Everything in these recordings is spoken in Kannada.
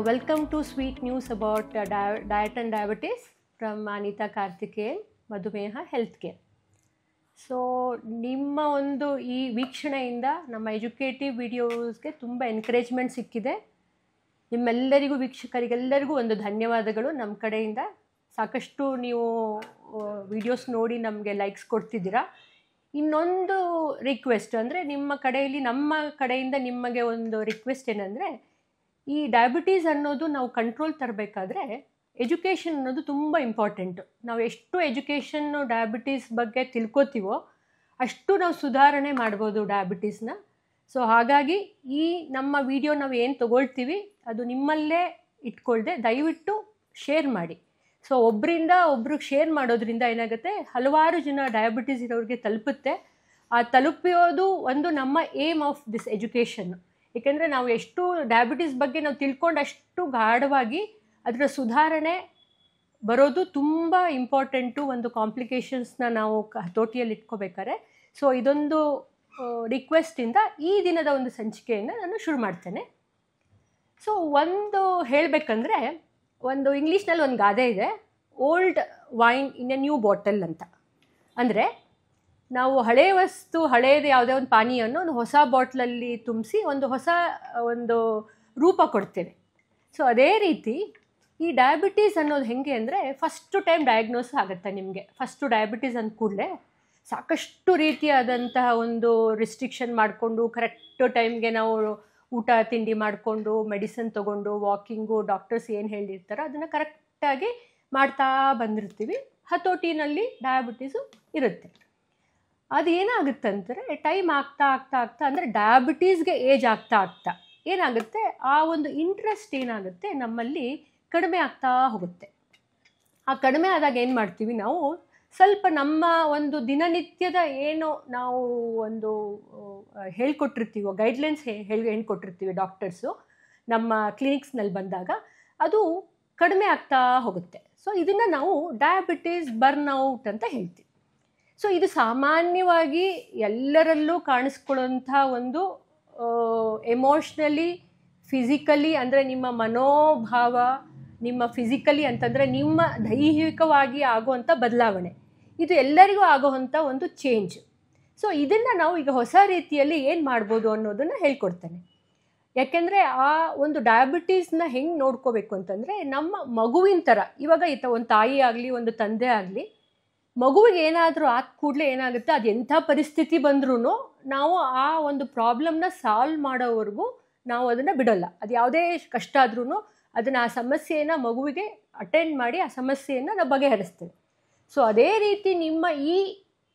Welcome to Sweet News about Diet and Diabetes from Anita Karthikeyan, Madhumeha Healthcare. So ನಿಮ್ಮ ಒಂದು ಈ ವೀಕ್ಷಣೆಯಿಂದ ನಮ್ಮ ಎಜುಕೇಟಿವ್ ವಿಡಿಯೋಸ್ಗೆ ತುಂಬ ಎನ್ಕರೇಜ್ಮೆಂಟ್ ಸಿಕ್ಕಿದೆ. ನಿಮ್ಮೆಲ್ಲರಿಗೂ ವೀಕ್ಷಕರಿಗೆಲ್ಲರಿಗೂ ಒಂದು ಧನ್ಯವಾದಗಳು. ನಮ್ಮ ಕಡೆಯಿಂದ ಸಾಕಷ್ಟು ನೀವು ವಿಡಿಯೋಸ್ ನೋಡಿ ನಮಗೆ ಲೈಕ್ಸ್ ಕೊಡ್ತಿದ್ದೀರಾ. ಇನ್ನೊಂದು ರಿಕ್ವೆಸ್ಟ್ ಅಂದರೆ ನಮ್ಮ ಕಡೆಯಿಂದ ನಿಮಗೆ ಒಂದು ರಿಕ್ವೆಸ್ಟ್ ಏನಂದರೆ, ಈ ಡಯಾಬಿಟೀಸ್ ಅನ್ನೋದು ನಾವು ಕಂಟ್ರೋಲ್ ತರಬೇಕಾದ್ರೆ ಎಜುಕೇಷನ್ ಅನ್ನೋದು ತುಂಬ ಇಂಪಾರ್ಟೆಂಟು. ನಾವು ಎಷ್ಟು ಎಜುಕೇಷನ್ನು ಡಯಾಬಿಟೀಸ್ ಬಗ್ಗೆ ತಿಳ್ಕೊತೀವೋ ಅಷ್ಟು ನಾವು ಸುಧಾರಣೆ ಮಾಡ್ಬೋದು ಡಯಾಬಿಟೀಸ್ನ. ಸೊ ಹಾಗಾಗಿ ಈ ನಮ್ಮ ವಿಡಿಯೋ ನಾವು ಏನು ತೊಗೊಳ್ತೀವಿ ಅದು ನಿಮ್ಮಲ್ಲೇ ಇಟ್ಕೊಳ್ದೆ ದಯವಿಟ್ಟು ಶೇರ್ ಮಾಡಿ. ಸೊ ಒಬ್ಬರಿಂದ ಒಬ್ರಿಗೆ ಶೇರ್ ಮಾಡೋದ್ರಿಂದ ಏನಾಗುತ್ತೆ, ಹಲವಾರು ಜನ ಡಯಾಬಿಟೀಸ್ ಇರೋರಿಗೆ ತಲುಪುತ್ತೆ. ಆ ತಲುಪಿಯೋದು ಒಂದು ನಮ್ಮ ಏಮ್ ಆಫ್ ದಿಸ್ ಎಜುಕೇಷನ್. ಏಕೆಂದರೆ ನಾವು ಎಷ್ಟು ಡಯಾಬಿಟೀಸ್ ಬಗ್ಗೆ ನಾವು ತಿಳ್ಕೊಂಡಷ್ಟು ಗಾಢವಾಗಿ ಅದರ ಸುಧಾರಣೆ ಬರೋದು ತುಂಬ ಇಂಪಾರ್ಟೆಂಟು. ಒಂದು ಕಾಂಪ್ಲಿಕೇಶನ್ಸ್ನ ನಾವು ಹತೋಟಿಯಲ್ಲಿ ಇಟ್ಕೋಬೇಕಾದ್ರೆ. ಸೊ ಇದೊಂದು ರಿಕ್ವೆಸ್ಟಿಂದ ಈ ದಿನದ ಒಂದು ಸಂಚಿಕೆಯನ್ನು ನಾನು ಶುರು ಮಾಡ್ತೇನೆ. ಸೊ ಒಂದು ಹೇಳಬೇಕಂದ್ರೆ, ಒಂದು ಇಂಗ್ಲೀಷ್ನಲ್ಲಿ ಒಂದು ಗಾದೆ ಇದೆ, old wine in a new bottle ಅಂತ. ಅಂದರೆ ನಾವು ಹಳೆಯದು ಯಾವುದೇ ಒಂದು ಪಾನೀಯವನ್ನು ಒಂದು ಹೊಸ ಬಾಟ್ಲಲ್ಲಿ ತುಂಬಿಸಿ ಒಂದು ಹೊಸ ಒಂದು ರೂಪ ಕೊಡ್ತೇವೆ. ಸೊ ಅದೇ ರೀತಿ ಈ ಡಯಾಬಿಟೀಸ್ ಅನ್ನೋದು ಹೇಗೆ ಅಂದರೆ, ಫಸ್ಟು ಟೈಮ್ ಡಯಾಗ್ನೋಸ್ ಆಗುತ್ತೆ ನಿಮಗೆ. ಫಸ್ಟು ಡಯಾಬಿಟೀಸ್ ಅಂದ ಕೂಡಲೇ ಸಾಕಷ್ಟು ರೀತಿಯಾದಂತಹ ಒಂದು ರಿಸ್ಟ್ರಿಕ್ಷನ್ ಮಾಡಿಕೊಂಡು, ಕರೆಕ್ಟ್ ಟೈಮ್ಗೆ ನಾವು ಊಟ ತಿಂಡಿ ಮಾಡಿಕೊಂಡು, ಮೆಡಿಸಿನ್ ತೊಗೊಂಡು, ವಾಕಿಂಗು, ಡಾಕ್ಟರ್ಸ್ ಏನು ಹೇಳಿರ್ತಾರೋ ಅದನ್ನು ಕರೆಕ್ಟಾಗಿ ಮಾಡ್ತಾ ಬಂದಿರ್ತೀವಿ. ಹತೋಟಿನಲ್ಲಿ ಡಯಾಬಿಟೀಸು ಇರುತ್ತೆ. ಅದು ಏನಾಗುತ್ತಂದರೆ, ಟೈಮ್ ಆಗ್ತಾ ಅಂದರೆ ಡಯಾಬಿಟೀಸ್ಗೆ ಏಜ್ ಆಗ್ತಾ ಏನಾಗುತ್ತೆ, ಆ ಒಂದು ಇಂಟ್ರೆಸ್ಟ್ ಏನಾಗುತ್ತೆ ನಮ್ಮಲ್ಲಿ ಕಡಿಮೆ ಆಗ್ತಾ ಹೋಗುತ್ತೆ. ಆ ಕಡಿಮೆ ಆದಾಗ ಏನು ಮಾಡ್ತೀವಿ ನಾವು, ಸ್ವಲ್ಪ ನಮ್ಮ ಒಂದು ದಿನನಿತ್ಯದ ಏನು ನಾವು ಒಂದು ಹೇಳ್ಕೊಟ್ಟಿರ್ತೀವೋ, ಗೈಡ್ಲೈನ್ಸ್ ಹೇಳ್ಕೊಟ್ಟಿರ್ತೀವಿ ಡಾಕ್ಟರ್ಸು ನಮ್ಮ ಕ್ಲಿನಿಕ್ಸ್ನಲ್ಲಿ ಬಂದಾಗ, ಅದು ಕಡಿಮೆ ಆಗ್ತಾ ಹೋಗುತ್ತೆ. ಸೊ ಇದನ್ನು ನಾವು ಡಯಾಬಿಟೀಸ್ ಬರ್ನ್ಔಟ್ ಅಂತ ಹೇಳ್ತೀವಿ. ಸೊ ಇದು ಸಾಮಾನ್ಯವಾಗಿ ಎಲ್ಲರಲ್ಲೂ ಕಾಣಿಸ್ಕೊಳ್ಳುವಂಥ ಒಂದು ಎಮೋಷ್ನಲಿ, ಫಿಸಿಕಲಿ, ಅಂದರೆ ನಿಮ್ಮ ಮನೋಭಾವ, ನಿಮ್ಮ ಫಿಸಿಕಲಿ ಅಂತಂದರೆ ನಿಮ್ಮ ದೈಹಿಕವಾಗಿ ಆಗುವಂಥ ಬದಲಾವಣೆ, ಇದು ಎಲ್ಲರಿಗೂ ಆಗುವಂಥ ಒಂದು ಚೇಂಜ್. ಸೊ ಇದನ್ನು ನಾವು ಈಗ ಹೊಸ ರೀತಿಯಲ್ಲಿ ಏನು ಮಾಡ್ಬೋದು ಅನ್ನೋದನ್ನು ಹೇಳ್ಕೊಡ್ತೇನೆ. ಯಾಕೆಂದರೆ ಆ ಒಂದು ಡಯಾಬಿಟೀಸ್ನ ಹೆಂಗೆ ನೋಡ್ಕೋಬೇಕು ಅಂತಂದರೆ, ನಮ್ಮ ಮಗುವಿನ ಥರ ಇವಾಗ ಒಂದು ತಾಯಿ ಆಗಲಿ ಒಂದು ತಂದೆ ಆಗಲಿ, ಮಗುವಿಗೆ ಏನಾದರೂ ಆದ ಕೂಡಲೇ ಏನಾಗುತ್ತೆ, ಅದು ಎಂಥ ಪರಿಸ್ಥಿತಿ ಬಂದ್ರೂ ನಾವು ಆ ಒಂದು ಪ್ರಾಬ್ಲಮ್ನ ಸಾಲ್ವ್ ಮಾಡೋವರೆಗೂ ನಾವು ಅದನ್ನು ಬಿಡೋಲ್ಲ. ಅದು ಯಾವುದೇ ಕಷ್ಟ ಆದ್ರೂ ಅದನ್ನು ಆ ಸಮಸ್ಯೆಯನ್ನು ಮಗುವಿಗೆ ಅಟೆಂಡ್ ಮಾಡಿ ಆ ಸಮಸ್ಯೆಯನ್ನು ನಾವು ಬಗೆಹರಿಸ್ತೇವೆ. ಸೊ ಅದೇ ರೀತಿ ನಿಮ್ಮ ಈ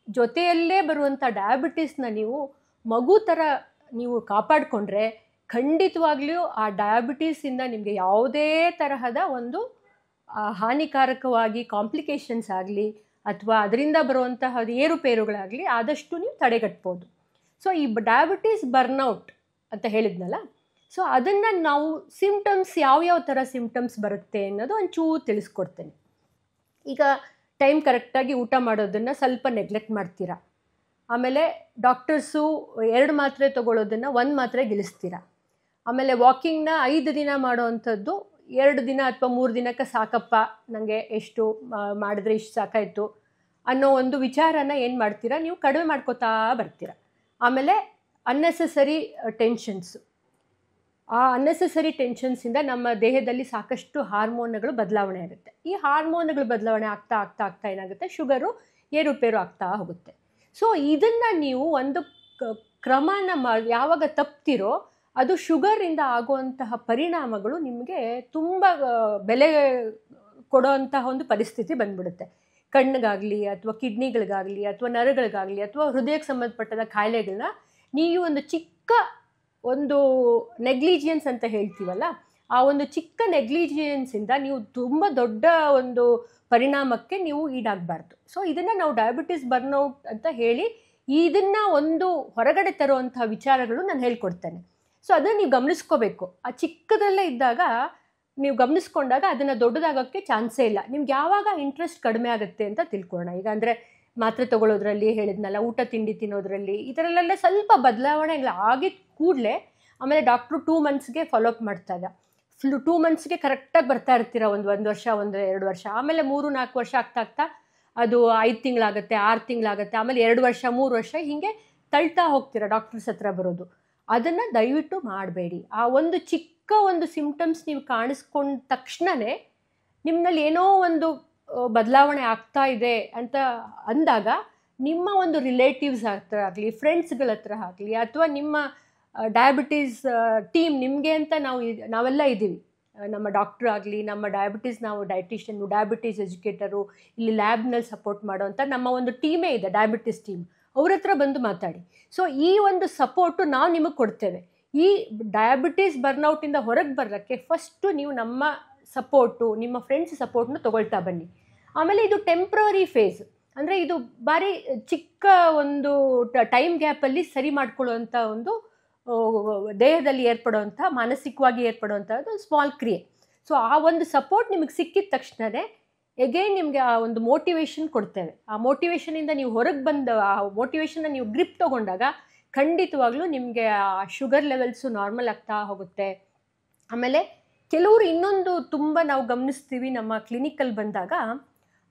ಜೊತೆಯಲ್ಲೇ ಬರುವಂಥ ಡಯಾಬಿಟೀಸ್ನ ನೀವು ಮಗು ಥರ ನೀವು ಕಾಪಾಡಿಕೊಂಡ್ರೆ ಖಂಡಿತವಾಗ್ಲೂ ಆ ಡಯಾಬಿಟೀಸಿಂದ ನಿಮಗೆ ಯಾವುದೇ ತರಹದ ಒಂದು ಹಾನಿಕಾರಕವಾಗಿ ಕಾಂಪ್ಲಿಕೇಶನ್ಸ್ ಆಗಲಿ ಅಥವಾ ಅದರಿಂದ ಬರುವಂತಹ ಏರುಪೇರುಗಳಾಗಲಿ ಆದಷ್ಟು ನೀವು ತಡೆಗಟ್ಬೋದು. ಸೊ ಈ ಡಯಾಬಿಟೀಸ್ ಬರ್ನ್ಔಟ್ ಅಂತ ಹೇಳಿದ್ನಲ್ಲ, ಸೊ ಅದನ್ನು ನಾವು ಸಿಮ್ಟಮ್ಸ್ ಯಾವ್ಯಾವ ಥರ ಸಿಮ್ಟಮ್ಸ್ ಬರುತ್ತೆ ಅನ್ನೋದು ಒಂಚೂರು ತಿಳಿಸ್ಕೊಡ್ತೇನೆ. ಈಗ ಟೈಮ್ ಕರೆಕ್ಟಾಗಿ ಊಟ ಮಾಡೋದನ್ನು ಸ್ವಲ್ಪ ನೆಗ್ಲೆಕ್ಟ್ ಮಾಡ್ತೀರಾ. ಆಮೇಲೆ ಡಾಕ್ಟರ್ಸು 2 ಮಾತ್ರೆ ತೊಗೊಳ್ಳೋದನ್ನು 1 ಮಾತ್ರೆ ಗಿಳಿಸ್ತೀರಾ. ಆಮೇಲೆ ವಾಕಿಂಗ್ನ 5 ದಿನ ಮಾಡೋವಂಥದ್ದು 2 ದಿನ ಅಥವಾ 3 ದಿನಕ್ಕೆ ಸಾಕಪ್ಪ, ನನಗೆ ಎಷ್ಟು ಮಾಡಿದ್ರೆ ಇಷ್ಟು ಸಾಕಾಯಿತು ಅನ್ನೋ ಒಂದು ವಿಚಾರನ ಏನು ಮಾಡ್ತೀರಾ, ನೀವು ಕಡಿಮೆ ಮಾಡ್ಕೋತಾ ಬರ್ತೀರಾ. ಆಮೇಲೆ ಅನ್ನೆಸೆಸರಿ ಟೆನ್ಷನ್ಸು, ಆ ಅನ್ನೆಸೆಸರಿ ಟೆನ್ಷನ್ಸಿಂದ ನಮ್ಮ ದೇಹದಲ್ಲಿ ಸಾಕಷ್ಟು ಹಾರ್ಮೋನ್ಗಳು ಬದಲಾವಣೆ ಆಗುತ್ತೆ. ಈ ಹಾರ್ಮೋನ್ಗಳು ಬದಲಾವಣೆ ಆಗ್ತಾ ಏನಾಗುತ್ತೆ, ಶುಗರು ಏರುಪೇರು ಆಗ್ತಾ ಹೋಗುತ್ತೆ. ಸೊ ಇದನ್ನು ನೀವು ಒಂದು ಕ್ರಮನ ಯಾವಾಗ ತಪ್ತಿರೋ ಅದು ಶುಗರಿಂದ ಆಗುವಂತಹ ಪರಿಣಾಮಗಳು ನಿಮಗೆ ತುಂಬ ಬೆಲೆ ಕೊಡೋವಂತಹ ಒಂದು ಪರಿಸ್ಥಿತಿ ಬಂದ್ಬಿಡುತ್ತೆ. ಕಣ್ಣಿಗಾಗಲಿ ಅಥವಾ ಕಿಡ್ನಿಗಳಿಗಾಗಲಿ ಅಥವಾ ನರಗಳಿಗಾಗಲಿ ಅಥವಾ ಹೃದಯಕ್ಕೆ ಸಂಬಂಧಪಟ್ಟದ ಕಾಯಿಲೆಗಳನ್ನ ನೀವು ಒಂದು ಚಿಕ್ಕ ಒಂದು ನೆಗ್ಲಿಜಿಯನ್ಸ್ ಅಂತ ಹೇಳ್ತೀವಲ್ಲ, ಆ ಒಂದು ಚಿಕ್ಕ ನೆಗ್ಲಿಜಿಯನ್ಸಿಂದ ನೀವು ತುಂಬ ದೊಡ್ಡ ಒಂದು ಪರಿಣಾಮಕ್ಕೆ ನೀವು ಈಡಾಗಬಾರ್ದು. ಸೊ ಇದನ್ನು ನಾವು ಡಯಾಬಿಟೀಸ್ ಬರ್ನ್ಔಟ್ ಅಂತ ಹೇಳಿ ಇದನ್ನು ಒಂದು ಹೊರಗಡೆ ತರುವಂಥ ವಿಚಾರಗಳು ನಾನು ಹೇಳ್ಕೊಡ್ತೇನೆ. ಸೊ ಅದನ್ನು ನೀವು ಗಮನಿಸ್ಕೋಬೇಕು. ಆ ಚಿಕ್ಕದಲ್ಲೇ ಇದ್ದಾಗ ನೀವು ಗಮನಿಸ್ಕೊಂಡಾಗ ಅದನ್ನು ದೊಡ್ಡದಾಗೋಕ್ಕೆ ಚಾನ್ಸೇ ಇಲ್ಲ. ನಿಮ್ಗೆ ಯಾವಾಗ ಇಂಟ್ರೆಸ್ಟ್ ಕಡಿಮೆ ಆಗುತ್ತೆ ಅಂತ ತಿಳ್ಕೊಳ್ಳೋಣ. ಈಗ ಅಂದರೆ ಮಾತ್ರೆ ತೊಗೊಳ್ಳೋದ್ರಲ್ಲಿ ಹೇಳಿದ್ನಲ್ಲ, ಊಟ ತಿಂಡಿ ತಿನ್ನೋದ್ರಲ್ಲಿ, ಇದರಲ್ಲೆಲ್ಲ ಸ್ವಲ್ಪ ಬದಲಾವಣೆ ಆಗಿದ ಕೂಡಲೇ ಆಮೇಲೆ ಡಾಕ್ಟ್ರು 2 ಮಂತ್ಸ್ಗೆ ಫಾಲೋಅಪ್ ಮಾಡ್ತಾ ಇದ್ದ. 2 ಮಂತ್ಸ್ಗೆ ಕರೆಕ್ಟಾಗಿ ಬರ್ತಾ ಇರ್ತೀರ, ಒಂದು ವರ್ಷ, 2 ವರ್ಷ, ಆಮೇಲೆ 3-4 ವರ್ಷ ಆಗ್ತಾ ಆಗ್ತಾ ಅದು 5 ತಿಂಗಳಾಗುತ್ತೆ, 6 ತಿಂಗಳಾಗುತ್ತೆ, ಆಮೇಲೆ 2 ವರ್ಷ, 3 ವರ್ಷ ಹೀಗೆ ತಳ್ತಾ ಹೋಗ್ತೀರಾ ಡಾಕ್ಟರ್ಸ್ ಹತ್ರ ಬರೋದು. ಅದನ್ನು ದಯವಿಟ್ಟು ಮಾಡಬೇಡಿ. ಆ ಒಂದು ಚಿಕ್ಕ ಒಂದು ಸಿಂಪ್ಟಮ್ಸ್ ನೀವು ಕಾಣಿಸ್ಕೊಂಡ ತಕ್ಷಣವೇ ನಿಮ್ಮಲ್ಲಿ ಏನೋ ಒಂದು ಬದಲಾವಣೆ ಆಗ್ತಾ ಇದೆ ಅಂತ ಅಂದಾಗ ನಿಮ್ಮ ಒಂದು ರಿಲೇಟಿವ್ಸ್ ಹತ್ರ ಆಗಲಿ, ಫ್ರೆಂಡ್ಸ್ಗಳ ಹತ್ರ ಆಗಲಿ, ಅಥವಾ ನಿಮ್ಮ ಡಯಾಬಿಟೀಸ್ ಟೀಮ್, ನಿಮಗೆ ಅಂತ ನಾವೆಲ್ಲ ಇದ್ದೀವಿ, ನಮ್ಮ ಡಾಕ್ಟ್ರ್ ಆಗಲಿ, ನಮ್ಮ ಡಯಾಬಿಟೀಸ್, ನಾವು ಡಯಟಿಷಿಯನ್ನು, ಡಯಾಬಿಟೀಸ್ ಎಜುಕೇಟರು, ಇಲ್ಲಿ ಲ್ಯಾಬ್ನಲ್ಲಿ ಸಪೋರ್ಟ್ ಮಾಡೋವಂಥ ನಮ್ಮ ಒಂದು ಟೀಮೇ ಇದೆ, ಡಯಾಬಿಟೀಸ್ ಟೀಮ್. ಅವ್ರ ಹತ್ರ ಬಂದು ಮಾತಾಡಿ. ಸೊ ಈ ಒಂದು ಸಪೋರ್ಟು ನಾವು ನಿಮಗೆ ಕೊಡ್ತೇವೆ. ಈ ಡಯಾಬಿಟೀಸ್ ಬರ್ನೌಟಿಂದ ಹೊರಗೆ ಬರೋಕ್ಕೆ ಫಸ್ಟು ನೀವು ನಮ್ಮ ಸಪೋರ್ಟು, ನಿಮ್ಮ ಫ್ರೆಂಡ್ಸ್ ಸಪೋರ್ಟ್ನ ತೊಗೊಳ್ತಾ ಬನ್ನಿ. ಆಮೇಲೆ ಇದು ಟೆಂಪ್ರವರಿ ಫೇಸ್, ಅಂದರೆ ಇದು ಭಾರಿ ಚಿಕ್ಕ ಒಂದು ಟೈಮ್ ಗ್ಯಾಪಲ್ಲಿ ಸರಿ ಮಾಡ್ಕೊಳ್ಳುವಂಥ ಒಂದು ದೇಹದಲ್ಲಿ ಏರ್ಪಡುವಂಥ, ಮಾನಸಿಕವಾಗಿ ಏರ್ಪಡುವಂಥದ್ದು ಸ್ಮಾಲ್ ಕ್ರಿಯೆ. ಸೊ ಆ ಒಂದು ಸಪೋರ್ಟ್ ನಿಮಗೆ ಸಿಕ್ಕಿದ ತಕ್ಷಣವೇ ಎಗೈನ್ ನಿಮಗೆ ಆ ಒಂದು ಮೋಟಿವೇಶನ್ ಕೊಡ್ತೇವೆ. ಆ ಮೋಟಿವೇಶನಿಂದ ನೀವು ಹೊರಗೆ ಬಂದು ಆ ಮೋಟಿವೇಶನ್ನ ನೀವು ಗ್ರಿಪ್ ತೊಗೊಂಡಾಗ ಖಂಡಿತವಾಗ್ಲೂ ನಿಮಗೆ ಆ ಶುಗರ್ ಲೆವೆಲ್ಸು ನಾರ್ಮಲ್ ಆಗ್ತಾ ಹೋಗುತ್ತೆ. ಆಮೇಲೆ ಕೆಲವರು ಇನ್ನೊಂದು ತುಂಬ ನಾವು ಗಮನಿಸ್ತೀವಿ, ನಮ್ಮ ಕ್ಲಿನಿಕಲ್ಲಿ ಬಂದಾಗ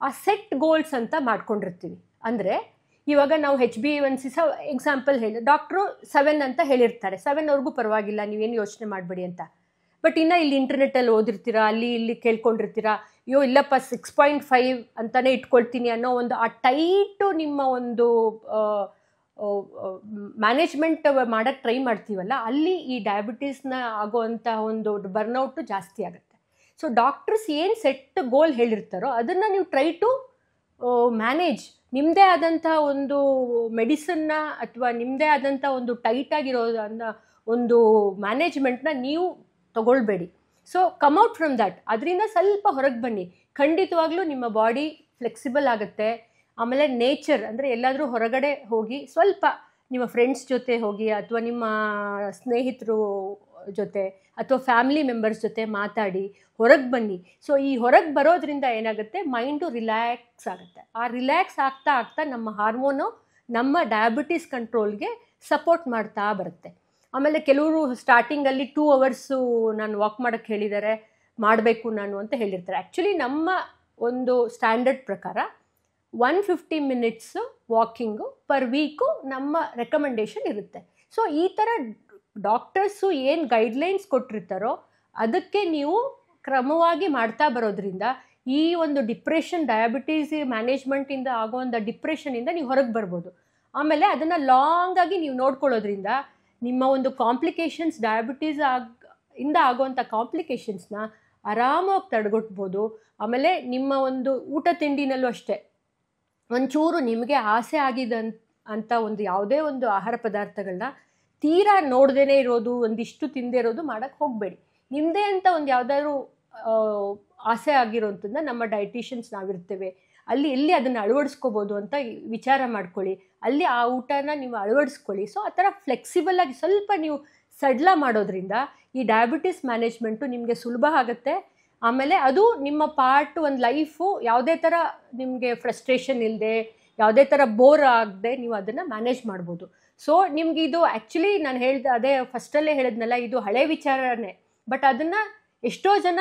ಆ ಸೆಟ್ ಗೋಲ್ಸ್ ಅಂತ ಮಾಡ್ಕೊಂಡಿರ್ತೀವಿ. ಅಂದರೆ ಇವಾಗ ನಾವು HbA1c ಎಕ್ಸಾಂಪಲ್ ಹೇಳಿ, ಡಾಕ್ಟ್ರು 7 ಅಂತ ಹೇಳಿರ್ತಾರೆ, 7ವರೆಗೂ ಪರವಾಗಿಲ್ಲ, ನೀವೇನು ಯೋಚನೆ ಮಾಡಬೇಡಿ ಅಂತ. ಬಟ್ ಇನ್ನು ಇಲ್ಲಿ ಇಂಟರ್ನೆಟ್ಟಲ್ಲಿ ಓದಿರ್ತೀರಾ, ಅಲ್ಲಿ ಇಲ್ಲಿ ಕೇಳ್ಕೊಂಡಿರ್ತೀರಾ, ಅಯ್ಯೋ ಇಲ್ಲಪ್ಪ 6.5 ಅಂತಲೇ ಇಟ್ಕೊಳ್ತೀನಿ ಅನ್ನೋ ಒಂದು ಆ ಟೈಟು ನಿಮ್ಮ ಒಂದು ಮ್ಯಾನೇಜ್ಮೆಂಟ್ ಮಾಡೋಕ್ಕೆ ಟ್ರೈ ಮಾಡ್ತೀವಲ್ಲ, ಅಲ್ಲಿ ಈ ಡಯಾಬಿಟೀಸ್ನ ಆಗೋವಂಥ ಒಂದು ಬರ್ನೌಟು ಜಾಸ್ತಿ ಆಗುತ್ತೆ. ಸೊ ಡಾಕ್ಟರ್ಸ್ ಏನು ಸೆಟ್ ಗೋಲ್ ಹೇಳಿರ್ತಾರೋ ಅದನ್ನು ನೀವು ಟ್ರೈ ಟು ಮ್ಯಾನೇಜ್. ನಿಮ್ಮದೇ ಆದಂಥ ಒಂದು ಮೆಡಿಸನ್ನ ಅಥವಾ ನಿಮ್ಮದೇ ಆದಂಥ ಒಂದು ಟೈಟಾಗಿರೋದನ್ನ ಒಂದು ಮ್ಯಾನೇಜ್ಮೆಂಟ್ನ ನೀವು ತಗೊಳ್ಬೇಡಿ. So come out from that, ಅದರಿಂದ ಸ್ವಲ್ಪ ಹೊರಗೆ ಬನ್ನಿ. ಖಂಡಿತವಾಗ್ಲೂ ನಿಮ್ಮ ಬಾಡಿ ಫ್ಲೆಕ್ಸಿಬಲ್ ಆಗುತ್ತೆ. ಆಮೇಲೆ ನೇಚರ್, ಅಂದರೆ ಎಲ್ಲಾದರೂ ಹೊರಗಡೆ ಹೋಗಿ ಸ್ವಲ್ಪ ನಿಮ್ಮ ಫ್ರೆಂಡ್ಸ್ ಜೊತೆ ಹೋಗಿ, ಅಥವಾ ನಿಮ್ಮ ಸ್ನೇಹಿತರು ಜೊತೆ ಅಥವಾ ಫ್ಯಾಮಿಲಿ ಮೆಂಬರ್ಸ್ ಜೊತೆ ಮಾತಾಡಿ ಹೊರಗೆ ಬನ್ನಿ. ಸೊ ಈ ಹೊರಗೆ ಬರೋದ್ರಿಂದ ಏನಾಗುತ್ತೆ, ಮೈಂಡು ರಿಲ್ಯಾಕ್ಸ್ ಆಗುತ್ತೆ. ಆ ರಿಲ್ಯಾಕ್ಸ್ ಆಗ್ತಾ ಆಗ್ತಾ ನಮ್ಮ ಹಾರ್ಮೋನು ನಮ್ಮ ಡಯಾಬಿಟೀಸ್ ಕಂಟ್ರೋಲ್ಗೆ ಸಪೋರ್ಟ್ ಮಾಡ್ತಾ ಬರುತ್ತೆ. ಆಮೇಲೆ ಕೆಲವರು ಸ್ಟಾರ್ಟಿಂಗಲ್ಲಿ 2 ಅವರ್ಸು ನಾನು ವಾಕ್ ಮಾಡೋಕ್ಕೆ ಹೇಳಿದ್ದಾರೆ, ಮಾಡಬೇಕು ನಾನು ಅಂತ ಹೇಳಿರ್ತಾರೆ. ಆ್ಯಕ್ಚುಲಿ ನಮ್ಮ ಒಂದು ಸ್ಟ್ಯಾಂಡರ್ಡ್ ಪ್ರಕಾರ 150 ಮಿನಿಟ್ಸು ವಾಕಿಂಗು ಪರ್ ವೀಕು ನಮ್ಮ ರೆಕಮೆಂಡೇಷನ್ ಇರುತ್ತೆ. ಸೊ ಈ ಥರ ಡಾಕ್ಟರ್ಸು ಏನು ಗೈಡ್ಲೈನ್ಸ್ ಕೊಟ್ಟಿರ್ತಾರೋ ಅದಕ್ಕೆ ನೀವು ಕ್ರಮವಾಗಿ ಮಾಡ್ತಾ ಬರೋದ್ರಿಂದ ಈ ಒಂದು ಡಿಪ್ರೆಷನ್, ಡಯಾಬಿಟೀಸ್ ಮ್ಯಾನೇಜ್ಮೆಂಟಿಂದ ಆಗೋವಂಥ ಡಿಪ್ರೆಷನಿಂದ ನೀವು ಹೊರಗೆ ಬರ್ಬೋದು. ಆಮೇಲೆ ಅದನ್ನು ಲಾಂಗಾಗಿ ನೀವು ನೋಡ್ಕೊಳ್ಳೋದ್ರಿಂದ ನಿಮ್ಮ ಒಂದು ಕಾಂಪ್ಲಿಕೇಶನ್ಸ್, ಡಯಾಬಿಟೀಸ್ ಇಂದ ಆಗೋವಂಥ ಕಾಂಪ್ಲಿಕೇಶನ್ಸ್ನ ಆರಾಮಾಗಿ ತಡೆಗಟ್ಬೋದು. ಆಮೇಲೆ ನಿಮ್ಮ ಒಂದು ಊಟ ತಿಂಡಿನಲ್ಲೂ ಅಷ್ಟೇ, ಒಂಚೂರು ನಿಮಗೆ ಆಸೆ ಅಂತ ಒಂದು ಯಾವುದೇ ಒಂದು ಆಹಾರ ಪದಾರ್ಥಗಳನ್ನ ತೀರಾ ನೋಡ್ದೇ ಇರೋದು, ಒಂದಿಷ್ಟು ತಿಂದೇ ಇರೋದು ಮಾಡೋಕ್ಕೆ ಹೋಗಬೇಡಿ. ನಿಮ್ಮದೇ ಅಂತ ಒಂದು ಯಾವುದಾದ್ರೂ ಆಸೆ ಆಗಿರೋಂಥದ್ದನ್ನ ನಮ್ಮ ಡಯಟಿಷಿಯನ್ಸ್ ನಾವಿರ್ತೇವೆ, ಅಲ್ಲಿ ಎಲ್ಲಿ ಅದನ್ನು ಅಳವಡಿಸ್ಕೋಬೋದು ಅಂತ ವಿಚಾರ ಮಾಡ್ಕೊಳ್ಳಿ. ಅಲ್ಲಿ ಆ ಊಟನ ನೀವು ಅಳವಡಿಸ್ಕೊಳ್ಳಿ. ಸೊ ಆ ಥರ ಫ್ಲೆಕ್ಸಿಬಲಾಗಿ ಸ್ವಲ್ಪ ನೀವು ಸಡ್ಲ ಮಾಡೋದ್ರಿಂದ ಈ ಡಯಾಬಿಟಿಸ್ ಮ್ಯಾನೇಜ್ಮೆಂಟು ನಿಮಗೆ ಸುಲಭ ಆಗುತ್ತೆ. ಆಮೇಲೆ ಅದು ನಿಮ್ಮ ಪಾರ್ಟ್ ಒಂದು ಲೈಫು ಯಾವುದೇ ಥರ ನಿಮಗೆ ಫ್ರಸ್ಟ್ರೇಷನ್ ಇಲ್ಲದೆ, ಯಾವುದೇ ಥರ ಬೋರ್ ಆಗದೆ ನೀವು ಅದನ್ನು ಮ್ಯಾನೇಜ್ ಮಾಡ್ಬೋದು. ಸೊ ನಿಮ್ಗೆ ಇದು ಆ್ಯಕ್ಚುಲಿ ನಾನು ಅದೇ ಫಸ್ಟಲ್ಲೇ ಹೇಳಿದ್ನಲ್ಲ, ಇದು ಹಳೆ ವಿಚಾರನೇ. ಬಟ್ ಅದನ್ನು ಎಷ್ಟೋ ಜನ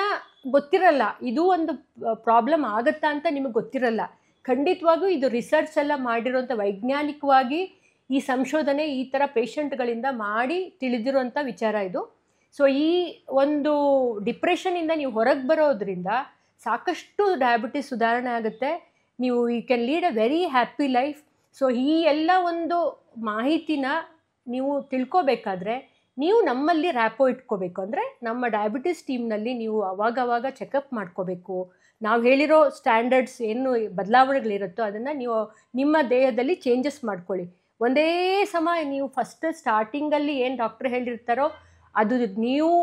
ಗೊತ್ತಿರಲ್ಲ, ಇದು ಒಂದು ಪ್ರಾಬ್ಲಮ್ ಆಗುತ್ತಾ ಅಂತ ನಿಮಗೆ ಗೊತ್ತಿರಲ್ಲ. ಖಂಡಿತವಾಗೂ ಇದು ರಿಸರ್ಚ್ ಎಲ್ಲ ಮಾಡಿರೋಂಥ, ವೈಜ್ಞಾನಿಕವಾಗಿ ಈ ಸಂಶೋಧನೆ ಈ ಥರ ಪೇಷಂಟ್ಗಳಿಂದ ಮಾಡಿ ತಿಳಿದಿರೋಂಥ ವಿಚಾರ ಇದು. ಸೊ ಈ ಒಂದು ಡಿಪ್ರೆಷನಿಂದ ನೀವು ಹೊರಗೆ ಬರೋದ್ರಿಂದ ಸಾಕಷ್ಟು ಡಯಾಬಿಟಿಸ್ ಸುಧಾರಣೆ ಆಗುತ್ತೆ. ನೀವು you can lead a very happy life. So ಈ ಎಲ್ಲ ಒಂದು ಮಾಹಿತಿನ ನೀವು ತಿಳ್ಕೊಬೇಕಾದ್ರೆ ನೀವು ನಮ್ಮಲ್ಲಿ ರ್ಯಾಪೋ ಇಟ್ಕೋಬೇಕು. ಅಂದರೆ ನಮ್ಮ ಡಯಾಬಿಟಿಸ್ ಟೀಮ್ನಲ್ಲಿ ನೀವು ಅವಾಗವಾಗ ಚೆಕಪ್ ಮಾಡ್ಕೋಬೇಕು. ನಾವು ಹೇಳಿರೋ ಸ್ಟ್ಯಾಂಡರ್ಡ್ಸ್ ಏನು ಬದಲಾವಣೆಗಳಿರುತ್ತೋ ಅದನ್ನು ನೀವು ನಿಮ್ಮ ದೇಹದಲ್ಲಿ ಚೇಂಜಸ್ ಮಾಡ್ಕೊಳ್ಳಿ. ಒಂದೇ ಸಮ ನೀವು ಫಸ್ಟ್ ಸ್ಟಾರ್ಟಿಂಗಲ್ಲಿ ಏನು ಡಾಕ್ಟ್ರ್ ಹೇಳಿರ್ತಾರೋ ಅದು ನೀವು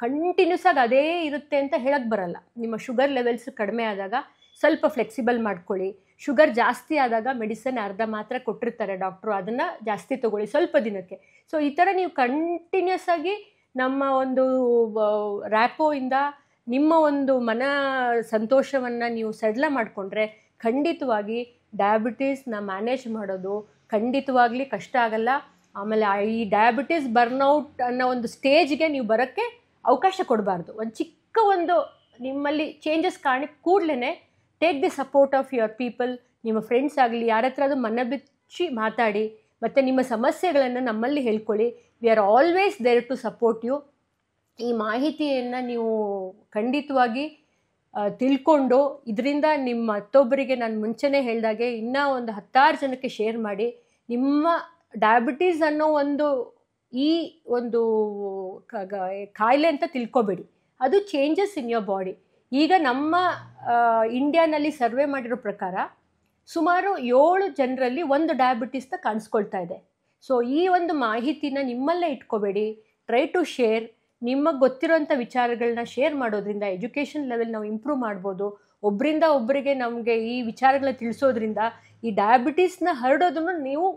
ಕಂಟಿನ್ಯೂಸ್ ಆಗಿ ಅದೇ ಇರುತ್ತೆ ಅಂತ ಹೇಳಕ್ಕೆ ಬರಲ್ಲ. ನಿಮ್ಮ ಶುಗರ್ ಲೆವೆಲ್ಸ್ ಕಡಿಮೆ ಆದಾಗ ಸ್ವಲ್ಪ ಫ್ಲೆಕ್ಸಿಬಲ್ ಮಾಡ್ಕೊಳ್ಳಿ. ಶುಗರ್ ಜಾಸ್ತಿ ಆದಾಗ ಮೆಡಿಸನ್ ಅರ್ಧ ಮಾತ್ರ ಕೊಟ್ಟಿರ್ತಾರೆ ಡಾಕ್ಟ್ರು, ಅದನ್ನು ಜಾಸ್ತಿ ತೊಗೊಳ್ಳಿ ಸ್ವಲ್ಪ ದಿನಕ್ಕೆ. ಸೊ ಈ ಥರ ನೀವು ಕಂಟಿನ್ಯೂಸ್ ಆಗಿ ನಮ್ಮ ಒಂದು ರ್ಯಾಪೋಯಿಂದ ನಿಮ್ಮ ಒಂದು ಮನ ಸಂತೋಷವನ್ನು ನೀವು ಸಡ್ಲ ಮಾಡಿಕೊಂಡ್ರೆ ಖಂಡಿತವಾಗಿ ಡಯಾಬಿಟೀಸ್ನ ಮ್ಯಾನೇಜ್ ಮಾಡೋದು ಖಂಡಿತವಾಗ್ಲಿ ಕಷ್ಟ ಆಗಲ್ಲ. ಆಮೇಲೆ ಈ ಡಯಾಬಿಟೀಸ್ ಬರ್ನೌಟ್ ಅನ್ನೋ ಒಂದು ಸ್ಟೇಜ್ಗೆ ನೀವು ಬರೋಕ್ಕೆ ಅವಕಾಶ ಕೊಡಬಾರ್ದು. ಒಂದು ಚಿಕ್ಕ ಚಿಕ್ಕ ಒಂದು ನಿಮ್ಮಲ್ಲಿ ಚೇಂಜಸ್ ಕೂಡಲೇ take the support of your people, ನಿಮ್ಮ ಫ್ರೆಂಡ್ಸ್ ಆಗಲಿ, ಯಾರ ಹತ್ರ ಅದು ಮನ ಬಿಚ್ಚಿ ಮಾತಾಡಿ, ಮತ್ತು ನಿಮ್ಮ ಸಮಸ್ಯೆಗಳನ್ನು ನಮ್ಮಲ್ಲಿ ಹೇಳ್ಕೊಳ್ಳಿ. We are always there to support you. ಈ ಮಾಹಿತಿಯನ್ನು ನೀವು ಖಂಡಿತವಾಗಿ ತಿಳ್ಕೊಂಡು ಇದರಿಂದ ನಿಮ್ಮ ಮತ್ತೊಬ್ಬರಿಗೆ ನಾನು ಮುಂಚೆನೇ ಹೇಳಿದಾಗೆ ಇನ್ನೂ ಒಂದು 10 ಜನಕ್ಕೆ ಶೇರ್ ಮಾಡಿ. ನಿಮ್ಮ ಡಯಾಬಿಟೀಸ್ ಅನ್ನೋ ಈ ಒಂದು ಕಾಯಿಲೆ ಅಂತ ತಿಳ್ಕೊಬೇಡಿ, ಅದು ಚೇಂಜಸ್ ಇನ್ ಯೋರ್ ಬಾಡಿ. ಈಗ ನಮ್ಮ ಇಂಡಿಯಾನಲ್ಲಿ ಸರ್ವೆ ಮಾಡಿರೋ ಪ್ರಕಾರ ಸುಮಾರು 7 ಜನರಲ್ಲಿ 1 ಡಯಾಬಿಟೀಸ್ನ ಕಾಣಿಸ್ಕೊಳ್ತಾ ಇದೆ. ಸೊ ಈ ಒಂದು ಮಾಹಿತಿನ ನಿಮ್ಮಲ್ಲೇ ಇಟ್ಕೋಬೇಡಿ, ಟ್ರೈ ಟು ಶೇರ್. ನಿಮಗೆ ಗೊತ್ತಿರೋಂಥ ವಿಚಾರಗಳನ್ನ ಶೇರ್ ಮಾಡೋದ್ರಿಂದ ಎಜುಕೇಷನ್ ಲೆವೆಲ್ ನಾವು ಇಂಪ್ರೂವ್ ಮಾಡ್ಬೋದು. ಒಬ್ಬರಿಂದ ಒಬ್ಬರಿಗೆ ನಮಗೆ ಈ ವಿಚಾರಗಳನ್ನ ತಿಳಿಸೋದ್ರಿಂದ ಈ ಡಯಾಬಿಟೀಸ್ನ ಹರಡೋದನ್ನು ನೀವು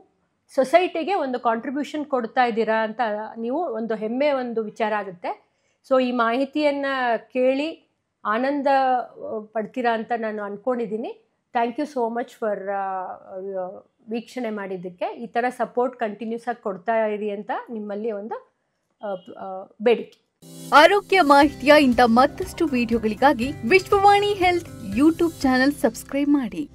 ಸೊಸೈಟಿಗೆ ಒಂದು ಕಾಂಟ್ರಿಬ್ಯೂಷನ್ ಕೊಡ್ತಾ ಇದ್ದೀರಾ ಅಂತ ನೀವು ಒಂದು ಹೆಮ್ಮೆ ಒಂದು ವಿಚಾರ ಆಗುತ್ತೆ. ಸೊ ಈ ಮಾಹಿತಿಯನ್ನು ಕೇಳಿ ಆನಂದ ಪಡ್ತೀರಾ ಅಂತ ನಾನು ಅಂದ್ಕೊಂಡಿದ್ದೀನಿ. Thank you so much for ವೀಕ್ಷಣೆ ಮಾಡಿದ್ದಕ್ಕೆ. ಈ ಥರ ಸಪೋರ್ಟ್ ಕಂಟಿನ್ಯೂಸ್ ಆಗಿ ಕೊಡ್ತಾ ಇರಿ ಅಂತ ನಿಮ್ಮಲ್ಲಿ ಒಂದು ಬೇಡಿಕೆ. ಆರೋಗ್ಯ ಮಾಹಿತಿಯ ಇಂಥ ಮತ್ತಷ್ಟು ವಿಡಿಯೋಗಳಿಗಾಗಿ Vishwavani health YouTube channel subscribe ಮಾಡಿ.